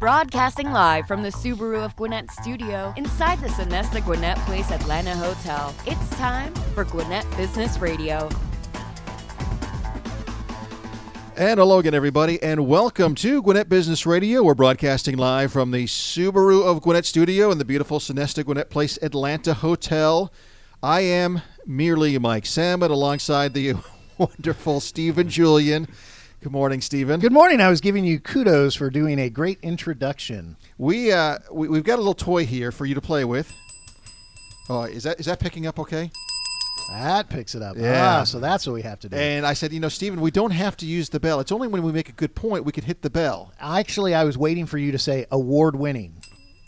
Broadcasting live from the Subaru of Gwinnett studio inside the Sonesta Gwinnett Place Atlanta Hotel. It's time for Gwinnett Business Radio. And hello again, everybody, and welcome to Gwinnett Business Radio. We're broadcasting live from the Subaru of Gwinnett studio in the beautiful Sonesta Gwinnett Place Atlanta Hotel. I am merely Mike Samet alongside the wonderful Stephen Julian. Good morning, Stephen. Good morning. I was giving you kudos for doing a great introduction. We've got a little toy here for you to play with. Oh, is that picking up okay? That picks it up. Yeah. So that's what we have to do. And I said, Stephen, we don't have to use the bell. It's only when we make a good point we could hit the bell. Actually, I was waiting for you to say award-winning.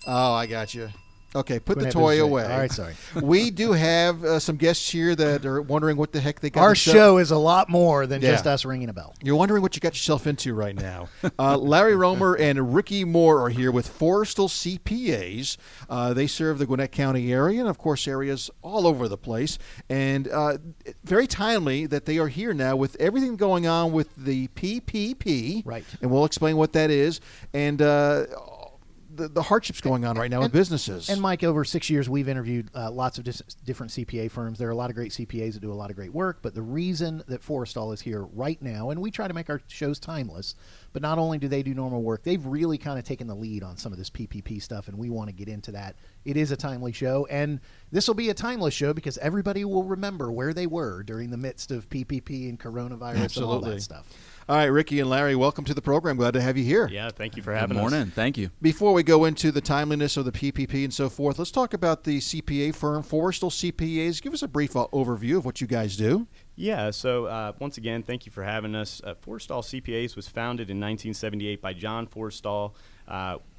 Oh, I got you. Okay, put Gwinnett the toy Business away. All right, sorry. We do have some guests here that are wondering what the heck they got. Our show is a lot more than just Yeah. us ringing a bell. You're wondering what you got yourself into right now. Larry Roemer and Ricky Moore are here with Forrestall CPAs. They serve the Gwinnett County area and, of course, areas all over the place. And very timely that they are here now with everything going on with the PPP. Right. And we'll explain what that is. And the hardships going on right now with businesses. And, Mike, over 6 years, we've interviewed lots of different CPA firms. There are a lot of great CPAs that do a lot of great work, but the reason that Forrestall is here right now, and we try to make our shows timeless, but not only do they do normal work, they've really kind of taken the lead on some of this PPP stuff, and we want to get into that. It is a timely show, and this will be a timeless show because everybody will remember where they were during the midst of PPP and coronavirus and all that stuff. All right, Ricky and Larry, welcome to the program. Glad to have you here. Yeah, thank you for having us. Good morning. Thank you. Before we go into the timeliness of the PPP and so forth, let's talk about the CPA firm, Forrestall CPAs. Give us a brief overview of what you guys do. Yeah, so once again, thank you for having us. Forrestall CPAs was founded in 1978 by John Forrestall.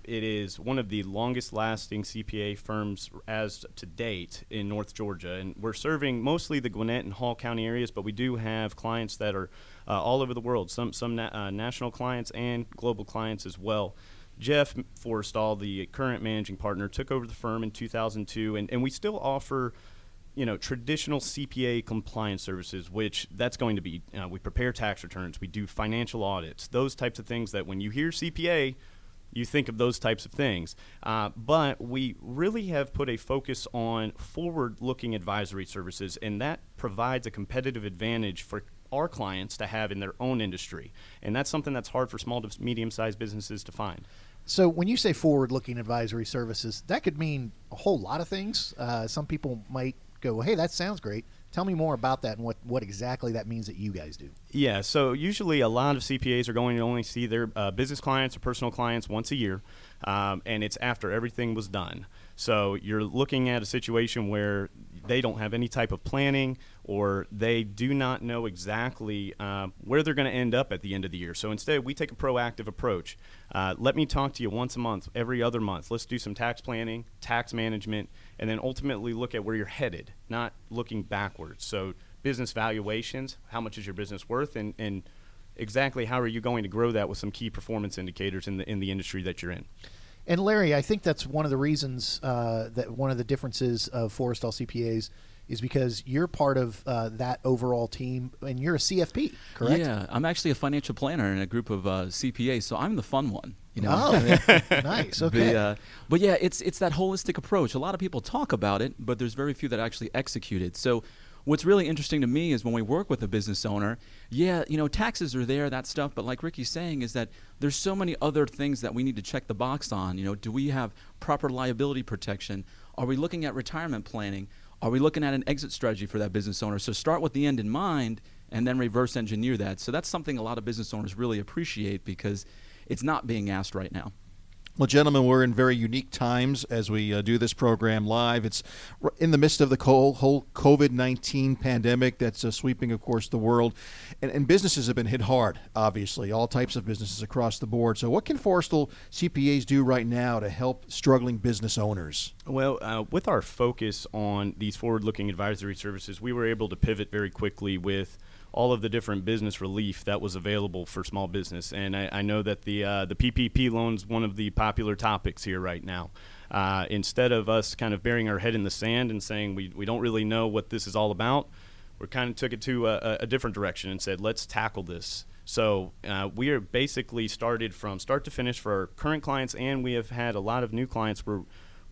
It is one of the longest-lasting CPA firms as to date in North Georgia, and we're serving mostly the Gwinnett and Hall County areas, but we do have clients that are all over the world, some national clients and global clients as well. Jeff Forrestall, the current managing partner, took over the firm in 2002, and we still offer traditional CPA compliance services, which that's going to be, we prepare tax returns, we do financial audits, those types of things that when you hear CPA, you think of those types of things. But we really have put a focus on forward-looking advisory services, and that provides a competitive advantage for our clients to have in their own industry. And that's something that's hard for small to medium-sized businesses to find. So when you say forward-looking advisory services, that could mean a whole lot of things. Some people might go, hey, that sounds great. Tell me more about that and what exactly that means that you guys do. Yeah, so usually a lot of CPAs are going to only see their business clients or personal clients once a year, and it's after everything was done. So you're looking at a situation where they don't have any type of planning or they do not know exactly where they're going to end up at the end of the year. So instead, we take a proactive approach. Let me talk to you once a month, every other month. Let's do some tax planning, tax management, and then ultimately look at where you're headed, not looking backwards. So business valuations, how much is your business worth, and exactly how are you going to grow that with some key performance indicators in the industry that you're in. And Larry, I think that's one of the reasons that one of the differences of Forrestall CPAs is because you're part of that overall team, and you're a CFP, correct? Yeah, I'm actually a financial planner in a group of CPAs, so I'm the fun one. Oh, nice. Okay. But yeah, it's that holistic approach. A lot of people talk about it, but there's very few that actually execute it. So what's really interesting to me is when we work with a business owner, taxes are there, that stuff, but like Ricky's saying is that there's so many other things that we need to check the box on. Do we have proper liability protection? Are we looking at retirement planning? Are we looking at an exit strategy for that business owner? So start with the end in mind and then reverse engineer that. So that's something a lot of business owners really appreciate because it's not being asked right now. Well, gentlemen, we're in very unique times as we do this program live. It's in the midst of the whole COVID-19 pandemic that's sweeping, of course, the world. And businesses have been hit hard, obviously, all types of businesses across the board. So what can Forrestall CPAs do right now to help struggling business owners? Well, with our focus on these forward-looking advisory services, we were able to pivot very quickly with all of the different business relief that was available for small business. And I know that the PPP loan's one of the popular topics here right now. Instead of us kind of burying our head in the sand and saying we don't really know what this is all about, we kind of took it to a different direction and said, let's tackle this. So we are basically started from start to finish for our current clients, and we have had a lot of new clients where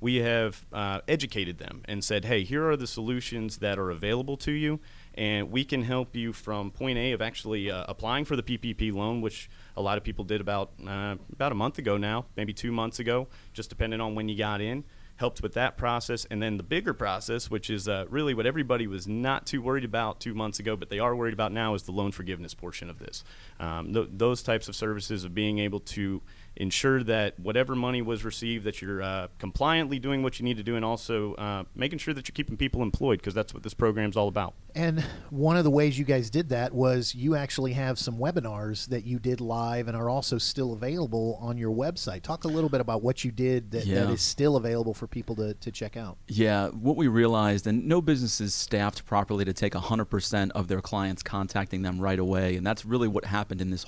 we have educated them and said, hey, here are the solutions that are available to you, and we can help you from point A of actually applying for the PPP loan, which a lot of people did about a month ago now, maybe 2 months ago, just depending on when you got in. Helped with that process, and then the bigger process, which is really what everybody was not too worried about 2 months ago, but they are worried about now, is the loan forgiveness portion of this. Those types of services of being able to ensure that whatever money was received, that you're compliantly doing what you need to do, and also making sure that you're keeping people employed, because that's what this program's all about. And one of the ways you guys did that was you actually have some webinars that you did live and are also still available on your website. Talk a little bit about what you did that is still available for people to check out. Yeah, what we realized, and no business is staffed properly to take 100% of their clients contacting them right away, and that's really what happened in this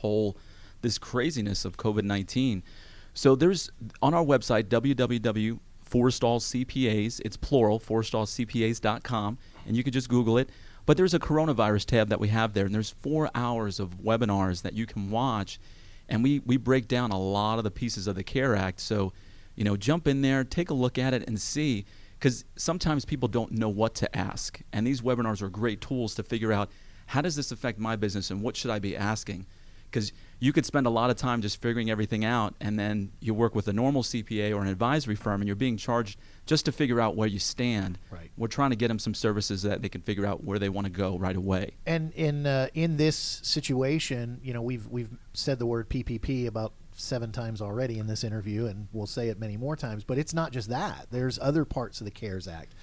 craziness of COVID-19. So there's, on our website, www.Forrestall CPAs, it's plural, ForrestallCPAs.com, and you can just Google it. But there's a coronavirus tab that we have there, and there's 4 hours of webinars that you can watch, and we break down a lot of the pieces of the CARE Act. So, jump in there, take a look at it, and see, because sometimes people don't know what to ask, and these webinars are great tools to figure out, how does this affect my business, and what should I be asking? Because you could spend a lot of time just figuring everything out, and then you work with a normal CPA or an advisory firm, and you're being charged just to figure out where you stand. Right. We're trying to get them some services that they can figure out where they want to go right away. And in this situation, we've said the word PPP about 7 times already in this interview, and we'll say it many more times. But it's not just that. There's other parts of the CARES Act.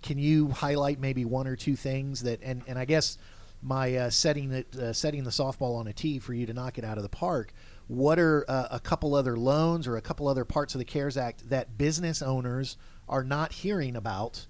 Can you highlight maybe 1 or 2 things that? And I guess my setting the softball on a tee for you to knock it out of the park. What are a couple other loans or a couple other parts of the CARES Act that business owners are not hearing about,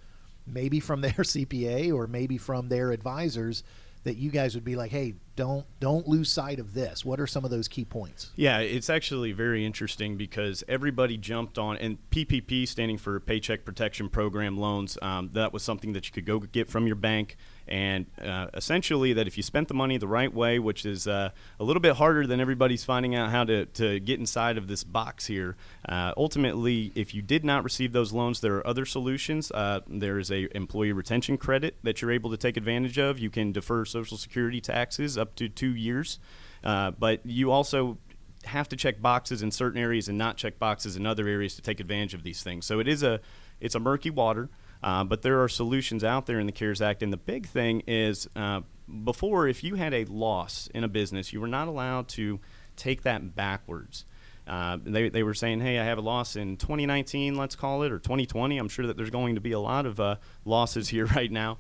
maybe from their CPA or maybe from their advisors, that you guys would be like, hey, don't lose sight of this? What are some of those key points? Yeah, it's actually very interesting because everybody jumped on, and PPP, standing for Paycheck Protection Program loans, that was something that you could go get from your bank. And essentially that if you spent the money the right way, which is a little bit harder than everybody's finding out how to get inside of this box here, ultimately, if you did not receive those loans, there are other solutions. There is a employee retention credit that you're able to take advantage of. You can defer Social Security taxes up to 2 years. But you also have to check boxes in certain areas and not check boxes in other areas to take advantage of these things. So it's a murky water. But there are solutions out there in the CARES Act, and the big thing is before, if you had a loss in a business, you were not allowed to take that backwards. They were saying, hey, I have a loss in 2019, let's call it, or 2020. I'm sure that there's going to be a lot of losses here right now.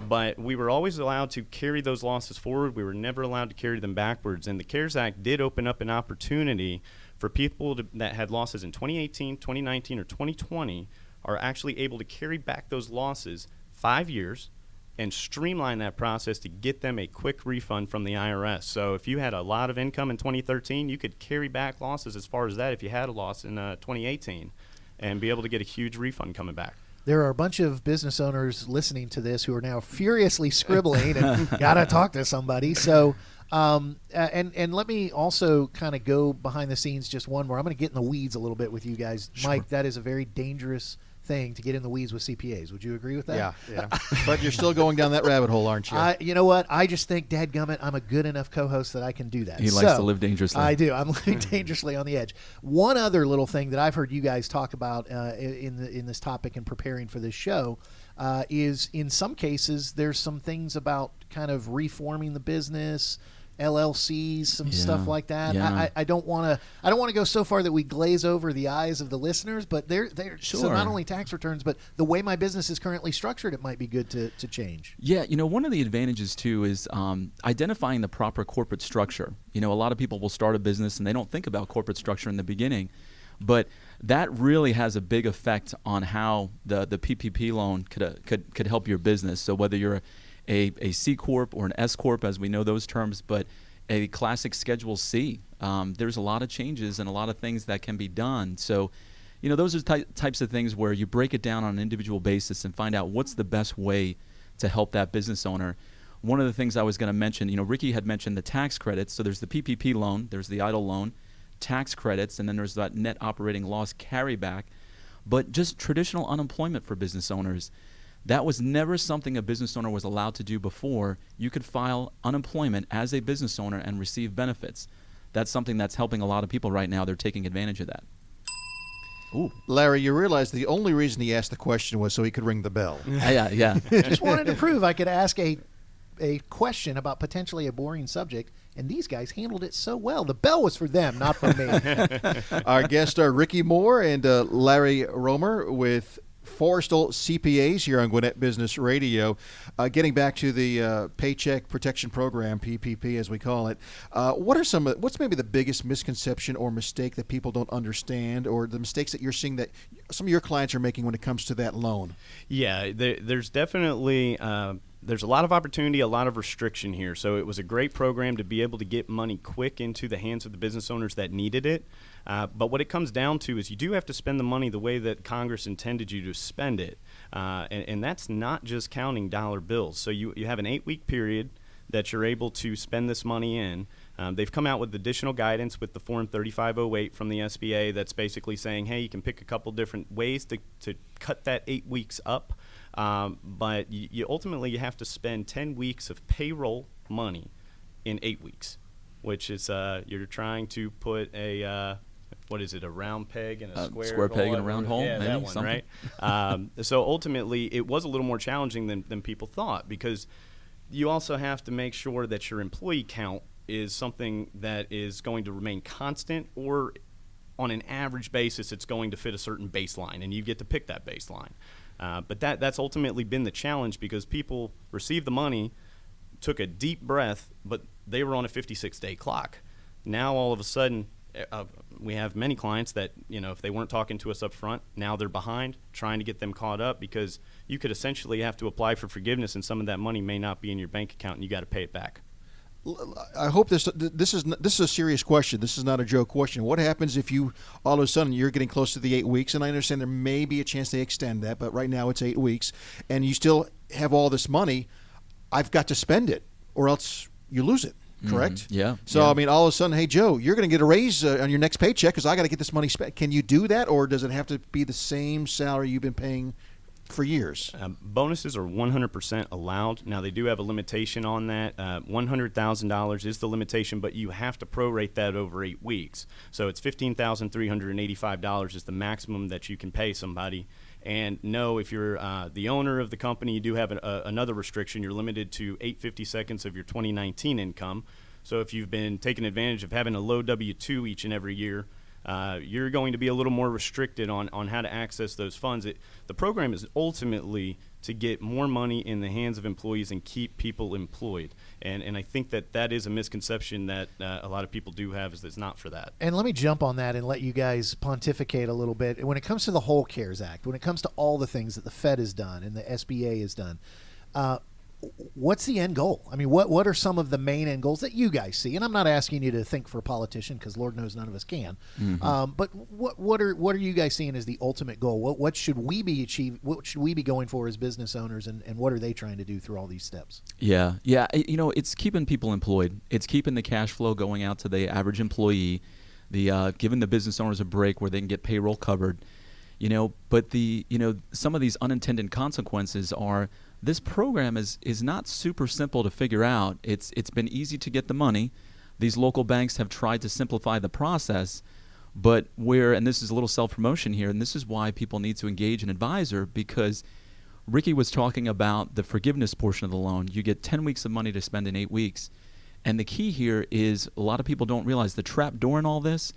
But we were always allowed to carry those losses forward. We were never allowed to carry them backwards. And the CARES Act did open up an opportunity for people that had losses in 2018, 2019, or 2020 are actually able to carry back those losses 5 years and streamline that process to get them a quick refund from the IRS. So if you had a lot of income in 2013, you could carry back losses as far as that if you had a loss in 2018 and be able to get a huge refund coming back. There are a bunch of business owners listening to this who are now furiously scribbling and got to talk to somebody. So and let me also kind of go behind the scenes just one more. I'm going to get in the weeds a little bit with you guys. Sure. Mike, that is a very dangerous thing to get in the weeds with CPAs. Would you agree with that? Yeah. But you're still going down that rabbit hole, aren't you? You know what? I just think, dadgummit, I'm a good enough co-host that I can do that. He likes to live dangerously. I do. I'm living dangerously on the edge. One other little thing that I've heard you guys talk about in this topic and preparing for this show is, in some cases, there's some things about kind of reforming the business, LLCs, some stuff like that. Yeah. I don't want to go so far that we glaze over the eyes of the listeners, but they're sure. So not only tax returns, but the way my business is currently structured, it might be good to change. Yeah, one of the advantages too is identifying the proper corporate structure. A lot of people will start a business and they don't think about corporate structure in the beginning, but that really has a big effect on how the PPP loan could help your business. So whether you're a C Corp or an S Corp, as we know those terms, but a classic Schedule C. There's a lot of changes and a lot of things that can be done. So, those are types of things where you break it down on an individual basis and find out what's the best way to help that business owner. one of the things I was going to mention, Ricky had mentioned the tax credits. So there's the PPP loan, there's the EIDL loan, tax credits, and then there's that net operating loss carryback. But just traditional unemployment for business owners, that was never something a business owner was allowed to do before. You could file unemployment as a business owner and receive benefits. That's something that's helping a lot of people right now. They're taking advantage of that. Ooh. Larry, you realize the only reason he asked the question was so he could ring the bell. Yeah. Just wanted to prove I could ask a question about potentially a boring subject, and these guys handled it so well. The bell was for them, not for me. Our guests are Ricky Moore and Larry Roemer with Forrestall CPAs here on Gwinnett Business Radio. Getting back to the Paycheck Protection Program, PPP as we call it, what's maybe the biggest misconception or mistake that people don't understand, or the mistakes that you're seeing that some of your clients are making when it comes to that loan? Yeah, there's definitely there's a lot of opportunity, a lot of restriction here. So it was a great program to be able to get money quick into the hands of the business owners that needed it. But what it comes down to is you do have to spend the money the way that Congress intended you to spend it. And that's not just counting dollar bills. So you have an 8-week period that you're able to spend this money in. They've come out with additional guidance with the Form 3508 from the SBA that's basically saying, hey, you can pick a couple different ways to cut that 8 weeks up. But you ultimately you have to spend 10 weeks of payroll money in 8 weeks, which is you're trying to put a a round peg in a square peg in a round hole? Yeah, maybe, that one, something. right? So ultimately, it was a little more challenging than people thought, because you also have to make sure that your employee count is something that is going to remain constant, or on an average basis, it's going to fit a certain baseline, and you get to pick that baseline. But that's ultimately been the challenge, because people received the money, took a deep breath, but they were on a 56-day clock. Now all of a sudden, we have many clients that, if they weren't talking to us up front, now they're behind, trying to get them caught up, because you could essentially have to apply for forgiveness, and some of that money may not be in your bank account, and you got to pay it back. I hope this is a serious question. This is not a joke question. What happens if you all of a sudden you're getting close to the 8 weeks, and I understand there may be a chance they extend that, but right now it's 8 weeks, and you still have all this money? I've got to spend it, or else you lose it. Correct? Mm-hmm. Yeah. So, I mean, all of a sudden, hey, Joe, you're going to get a raise on your next paycheck because I got to get this money spent. Can you do that, or does it have to be the same salary you've been paying for years? Bonuses are 100% allowed. Now, they do have a limitation on that. $100,000 is the limitation, but you have to prorate that over 8 weeks. So it's $15,385 is the maximum that you can pay somebody. And no, if you're the owner of the company, you do have another restriction. You're limited to 8/52 of your 2019 income. So if you've been taking advantage of having a low W-2 each and every year, you're going to be a little more restricted on how to access those funds. The program is ultimately to get more money in the hands of employees and keep people employed. And I think that is a misconception that a lot of people do have, is that it's not for that. And let me jump on that and let you guys pontificate a little bit. When it comes to the whole CARES Act, when it comes to all the things that the Fed has done and the SBA has done, what's the end goal? I mean, what are some of the main end goals that you guys see? And I'm not asking you to think for a politician, because Lord knows none of us can. Mm-hmm. But what are you guys seeing as the ultimate goal? What should we be achieving? What should we be going for as business owners? And what are they trying to do through all these steps? Yeah. It's keeping people employed. It's keeping the cash flow going out to the average employee. Giving the business owners a break where they can get payroll covered. But some of these unintended consequences are, this program is not super simple to figure out. It's been easy to get the money. These local banks have tried to simplify the process, but and this is a little self-promotion here, and this is why people need to engage an advisor, because Ricky was talking about the forgiveness portion of the loan. You get 10 weeks of money to spend in 8 weeks. And the key here is, a lot of people don't realize the trap door in all this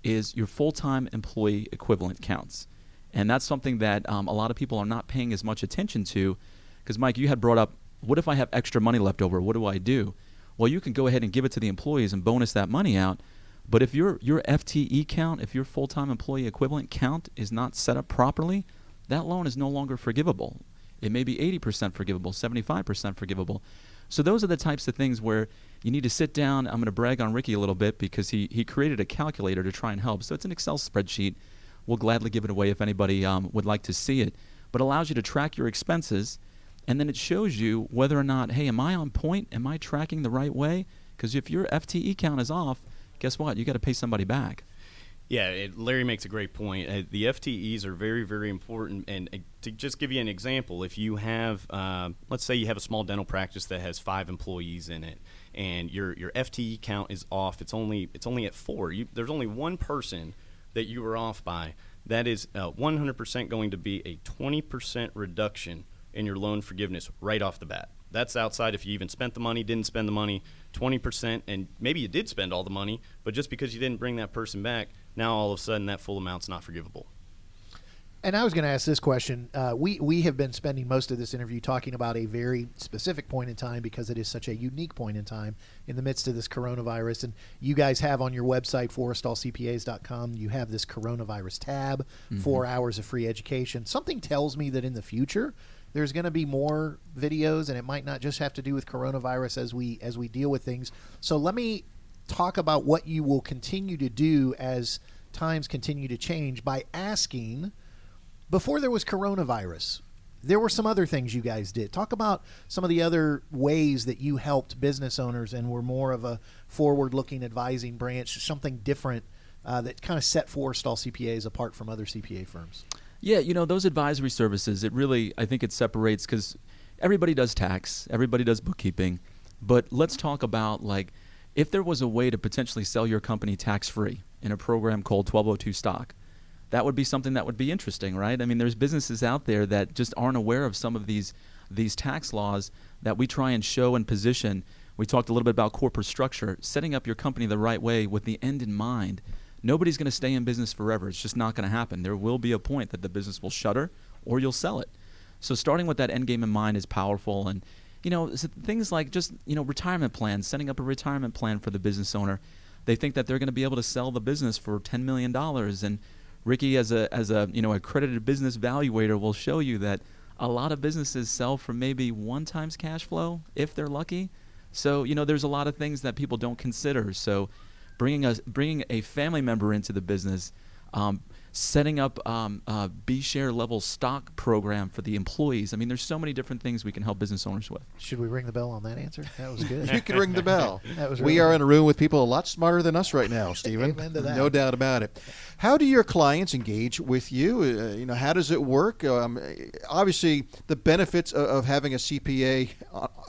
is your full-time employee equivalent counts. And that's something that a lot of people are not paying as much attention to. Because, Mike, you had brought up, what if I have extra money left over? What do I do? Well, you can go ahead and give it to the employees and bonus that money out. But if your FTE count, if your full-time employee equivalent count is not set up properly, that loan is no longer forgivable. It may be 80% forgivable, 75% forgivable. So those are the types of things where you need to sit down. I'm going to brag on Ricky a little bit, because he created a calculator to try and help. So it's an Excel spreadsheet. We'll gladly give it away if anybody would like to see it. But it allows you to track your expenses And then it shows you whether or not, hey, am I on point? Am I tracking the right way? Because if your FTE count is off, guess what? You got to pay somebody back. Yeah, Larry makes a great point. The FTEs are very, very important. And to just give you an example, if you have, let's say you have a small dental practice that has 5 employees in it, and your FTE count is off. It's only at 4. There's only one person that you were off by. That is 100% going to be a 20% reduction in your loan forgiveness right off the bat. That's outside if you even spent the money, didn't spend the money, 20%, and maybe you did spend all the money, but just because you didn't bring that person back, now all of a sudden that full amount's not forgivable. And I was going to ask this question. We have been spending most of this interview talking about a very specific point in time because it is such a unique point in time in the midst of this coronavirus. And you guys have on your website, ForrestallCPAs.com, you have this coronavirus tab, 4 hours of free education. Something tells me that in the future there's going to be more videos, and it might not just have to do with coronavirus as we deal with things. So let me talk about what you will continue to do as times continue to change by asking, before there was coronavirus, there were some other things you guys did. Talk about some of the other ways that you helped business owners and were more of a forward-looking advising branch, something different that kind of set Forrestall CPAs apart from other CPA firms. Yeah, those advisory services, it really, I think it separates because everybody does tax, everybody does bookkeeping, but let's talk about, like, if there was a way to potentially sell your company tax-free in a program called 1202 stock, that would be something that would be interesting, right? I mean, there's businesses out there that just aren't aware of some of these tax laws that we try and show and position. We talked a little bit about corporate structure, setting up your company the right way with the end in mind. Nobody's going to stay in business forever. It's just not going to happen. There will be a point that the business will shutter or you'll sell it. So starting with that end game in mind is powerful. And, things like just, retirement plans, setting up a retirement plan for the business owner. They think that they're going to be able to sell the business for $10 million. And Ricky, as a accredited business valuator, will show you that a lot of businesses sell for maybe 1 times cash flow if they're lucky. So, there's a lot of things that people don't consider. So bringing a family member into the business, setting up a B-share level stock program for the employees. I mean, there's so many different things we can help business owners with. Should we ring the bell on that answer? That was good. You can ring the bell. That was we really are good. in a room with people a lot smarter than us right now, Stephen. Amen to that. No doubt about it. How do your clients engage with you? How does it work? Obviously, the benefits of having a CPA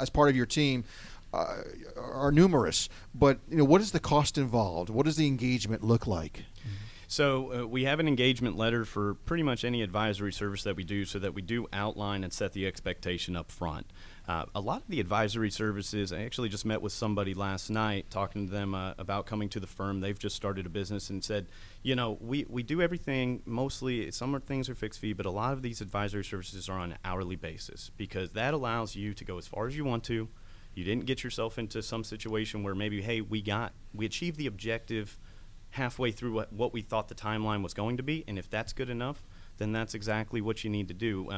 as part of your team are numerous, but what is the cost involved? What does the engagement look like? So we have an engagement letter for pretty much any advisory service that we do, so that we do outline and set the expectation up front. A lot of the advisory services, I actually just met with somebody last night talking to them about coming to the firm. They've just started a business and said, we do everything, mostly some things are fixed fee, but a lot of these advisory services are on an hourly basis because that allows you to go as far as you want to. You didn't get yourself into some situation where maybe, hey, we achieved the objective halfway through what we thought the timeline was going to be, and if that's good enough, then that's exactly what you need to do.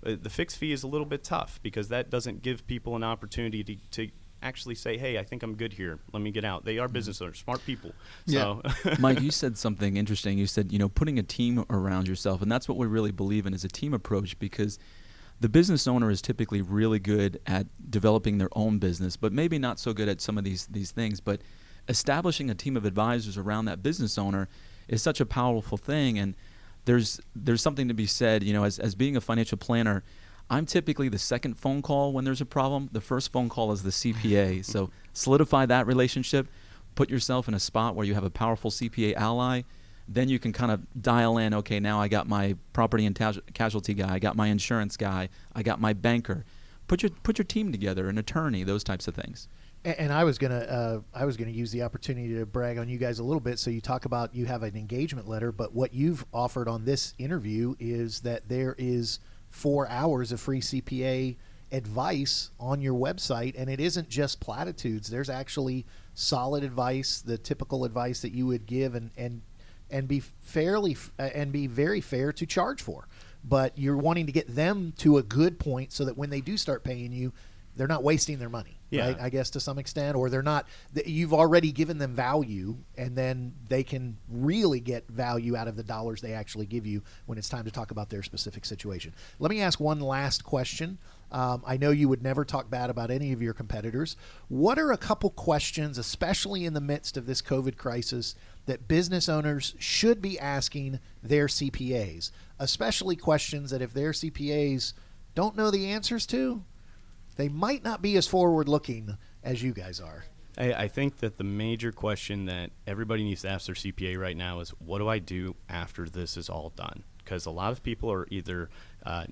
The fixed fee is a little bit tough because that doesn't give people an opportunity to actually say, hey, I think I'm good here. Let me get out. They are business owners, smart people. Yeah. So. Mike, you said something interesting. You said, putting a team around yourself, and that's what we really believe in is a team approach because the business owner is typically really good at developing their own business, but maybe not so good at some of these things. But establishing a team of advisors around that business owner is such a powerful thing. And there's something to be said, as being a financial planner, I'm typically the second phone call when there's a problem. The first phone call is the CPA. So solidify that relationship, put yourself in a spot where you have a powerful CPA ally. Then you can kind of dial in, okay, now I got my property and casualty guy, I got my insurance guy, I got my banker. Put your team together, an attorney, those types of things. And I was gonna use the opportunity to brag on you guys a little bit. So you talk about you have an engagement letter, but what you've offered on this interview is that there is 4 hours of free CPA advice on your website, and it isn't just platitudes. There's actually solid advice, the typical advice that you would give, and be very fair to charge for. But you're wanting to get them to a good point so that when they do start paying you, they're not wasting their money, Yeah. right? I guess to some extent, or they're not. You've already given them value, and then they can really get value out of the dollars they actually give you when it's time to talk about their specific situation. Let me ask one last question. I know you would never talk bad about any of your competitors. What are a couple questions, especially in the midst of this COVID crisis, that business owners should be asking their CPAs, especially questions that if their CPAs don't know the answers to, they might not be as forward-looking as you guys are? I think that the major question that everybody needs to ask their CPA right now is, what do I do after this is all done? Because a lot of people are either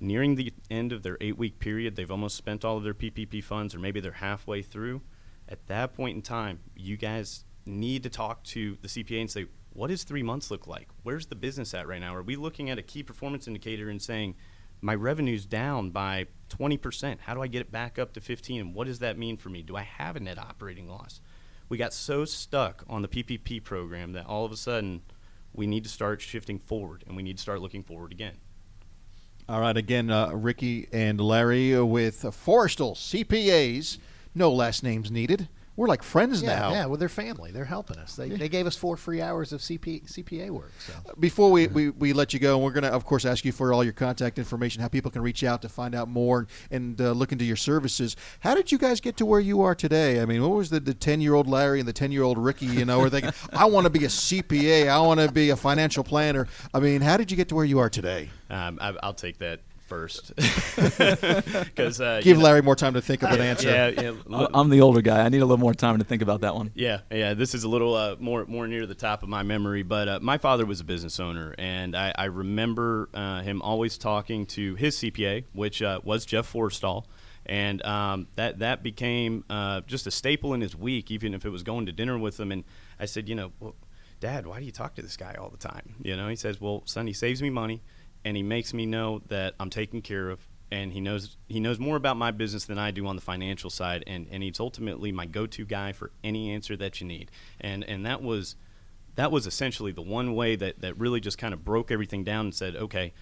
nearing the end of their 8-week period, they've almost spent all of their PPP funds, or maybe they're halfway through. At that point in time, you guys need to talk to the CPA and say, what does 3 months look like? Where's the business at right now? Are we looking at a key performance indicator and saying, my revenue's down by 20%. How do I get it back up to 15? And what does that mean for me? Do I have a net operating loss? We got so stuck on the PPP program that all of a sudden we need to start shifting forward, and we need to start looking forward again. All right, again, Ricky and Larry with Forrestall CPAs. No last names needed. We're like friends now. Yeah, well, they're family. They're helping us. They gave us 4 free hours of CPA work. So. Before we let you go, we're going to, of course, ask you for all your contact information, how people can reach out to find out more and look into your services. How did you guys get to where you are today? I mean, what was the 10-year-old Larry and the 10-year-old Ricky, were thinking, I want to be a CPA, I want to be a financial planner. I mean, how did you get to where you are today? I'll take that first. Because give Larry more time to think of an answer. Yeah. I'm the older guy. I need a little more time to think about that one. Yeah. This is a little more near the top of my memory. But my father was a business owner, and I remember him always talking to his CPA, which was Jeff Forrestall. And that became just a staple in his week, even if it was going to dinner with him. And I said, well, Dad, why do you talk to this guy all the time? He says, well, son, he saves me money, and he makes me know that I'm taken care of, and he knows more about my business than I do on the financial side, and he's ultimately my go-to guy for any answer that you need. And that was essentially the one way that really just kind of broke everything down and said, okay,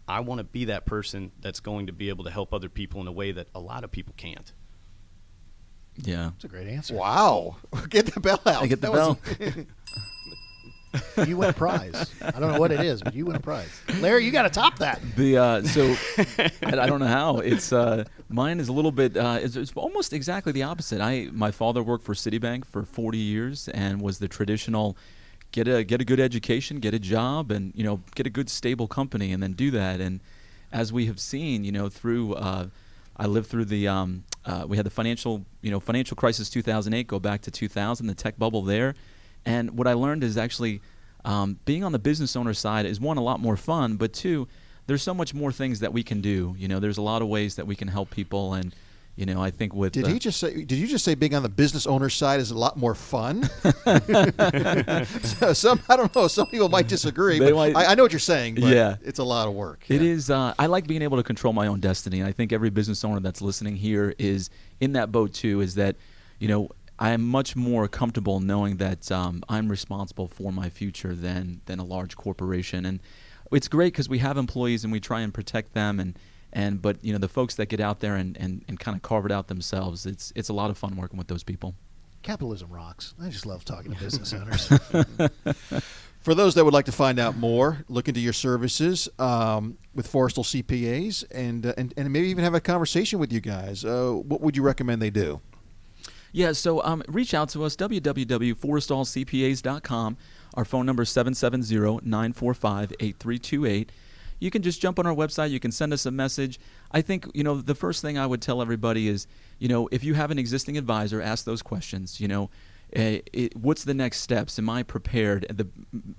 I want to be that person that's going to be able to help other people in a way that a lot of people can't. Yeah. That's a great answer. Wow. Get the bell out. I get the bell. You win a prize. I don't know what it is, but you win a prize. Larry, you got to top that. So I don't know how. It's mine is a little bit. It's almost exactly the opposite. My father worked for Citibank for 40 years and was the traditional get a good education, get a job, and get a good stable company, and then do that. And as we have seen, through I lived through the we had the financial crisis 2008, go back to 2000, the tech bubble there. And what I learned is actually being on the business owner side is, one, a lot more fun, but two, there's so much more things that we can do. There's a lot of ways that we can help people, and I think with Did you just say being on the business owner side is a lot more fun? I don't know. Some people might disagree. But I know what you're saying. But yeah, it's a lot of work. It is. I like being able to control my own destiny. I think every business owner that's listening here is in that boat too. Is that I am much more comfortable knowing that I'm responsible for my future than a large corporation. And it's great because we have employees and we try and protect them. But the folks that get out there and kind of carve it out themselves, it's a lot of fun working with those people. Capitalism rocks. I just love talking to business owners. For those that would like to find out more, look into your services with Forrestall CPAs and maybe even have a conversation with you guys. What would you recommend they do? Yeah, so reach out to us, www.forrestallcpas.com. Our phone number is 770-945-8328. You can just jump on our website. You can send us a message. I think, the first thing I would tell everybody is, if you have an existing advisor, ask those questions. What's the next steps? Am I prepared?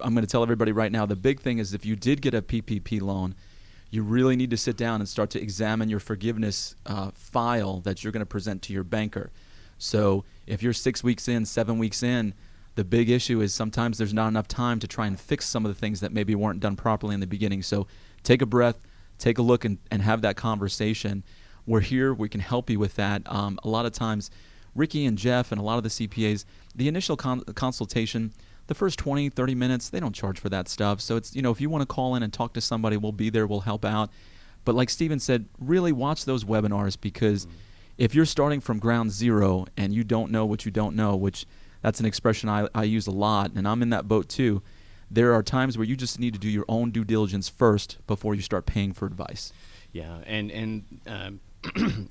I'm going to tell everybody right now, the big thing is if you did get a PPP loan, you really need to sit down and start to examine your forgiveness file that you're going to present to your banker. So if you're 6 weeks in, 7 weeks in, the big issue is sometimes there's not enough time to try and fix some of the things that maybe weren't done properly in the beginning. So take a breath, take a look, and have that conversation. We're here. We can help you with that. A lot of times, Ricky and Jeff and a lot of the CPAs, the initial consultation, the first 20, 30 minutes, they don't charge for that stuff. So it's, if you want to call in and talk to somebody, we'll be there. We'll help out. But like Steven said, really watch those webinars because if you're starting from ground zero and you don't know what you don't know, which that's an expression I use a lot, and I'm in that boat too, there are times where you just need to do your own due diligence first before you start paying for advice. Yeah, and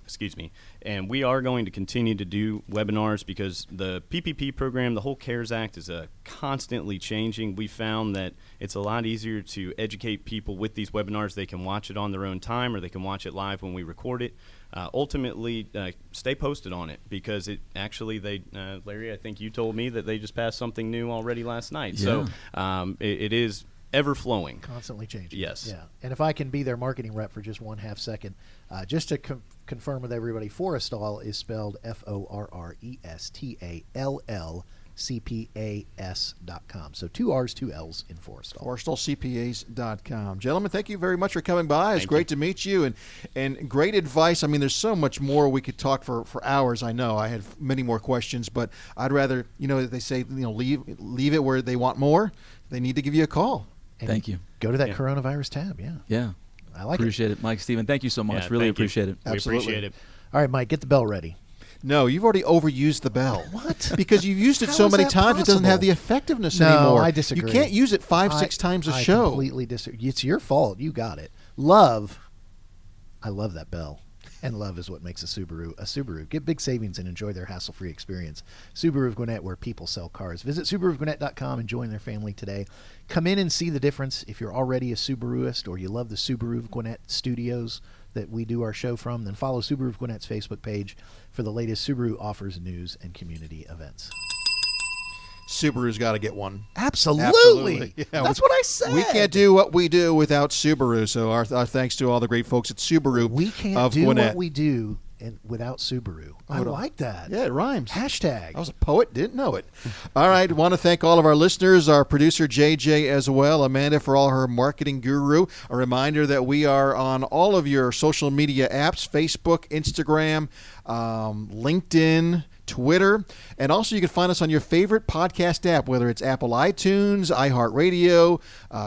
excuse me. And we are going to continue to do webinars because the PPP program, the whole CARES Act, is constantly changing. We found that it's a lot easier to educate people with these webinars. They can watch it on their own time, or they can watch it live when we record it. Ultimately, stay posted on it because it actually, Larry, I think you told me that they just passed something new already last night. Yeah. So it is ever flowing, constantly changing. Yes. Yeah. And if I can be their marketing rep for just 1/2 second, just to confirm with everybody, Forrestall is spelled Forrestall CPAS.com. So 2 R's, 2 L's in Forrestall. ForrestallCPAs.com. Gentlemen, thank you very much for coming by. It's Thank great you. to meet you, and great advice. I mean, there's so much more we could talk for hours. I know I had many more questions, but I'd rather, they say, leave it where they want more. They need to give you a call. And Thank you. Go to that coronavirus tab. Yeah. Yeah. I like Appreciate it. Mike, Steven, thank you so much. Yeah, really thank you. appreciate it. We Absolutely. appreciate it. All right, Mike, get the bell ready. No, you've already overused the bell. What? Because you've used it How so is many that times it doesn't have possible? the effectiveness No, anymore. I disagree. You can't use it 5-6 times a I show. completely disagree. It's your fault. You got it. Love. I love that bell. And love is what makes a Subaru a Subaru. Get big savings and enjoy their hassle-free experience. Subaru of Gwinnett, where people sell cars. Visit SubaruofGwinnett.com and join their family today. Come in and see the difference if you're already a Subaruist or you love the Subaru of Gwinnett studios that we do our show from. Then follow Subaru of Gwinnett's Facebook page for the latest Subaru offers, news, and community events. Subaru's got to get one. Absolutely. Yeah, That's what I said. We can't do what we do without Subaru. So our thanks to all the great folks at Subaru We can't of do Gwinnett. what we do without Subaru. I Hold on. like that. Yeah, it rhymes. Hashtag. I was a poet, didn't know it. All right, want to thank all of our listeners, our producer JJ as well, Amanda for all her marketing guru. A reminder that we are on all of your social media apps, Facebook, Instagram, LinkedIn, Twitter, and also you can find us on your favorite podcast app, whether it's Apple iTunes, iHeartRadio,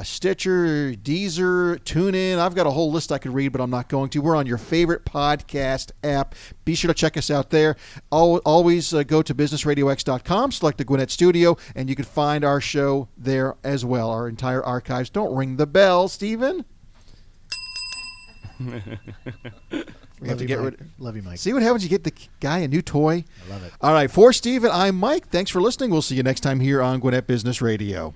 Stitcher, Deezer, TuneIn. I've got a whole list I could read, but I'm not going to. We're on your favorite podcast app. Be sure to check us out there. Always go to BusinessRadioX.com, select the Gwinnett Studio, and you can find our show there as well, our entire archives. Don't ring the bell, Stephen. We have to get rid. Love you, Mike. See what happens? You get the guy a new toy. I love it. All right, for Stephen, I'm Mike. Thanks for listening. We'll see you next time here on Gwinnett Business Radio.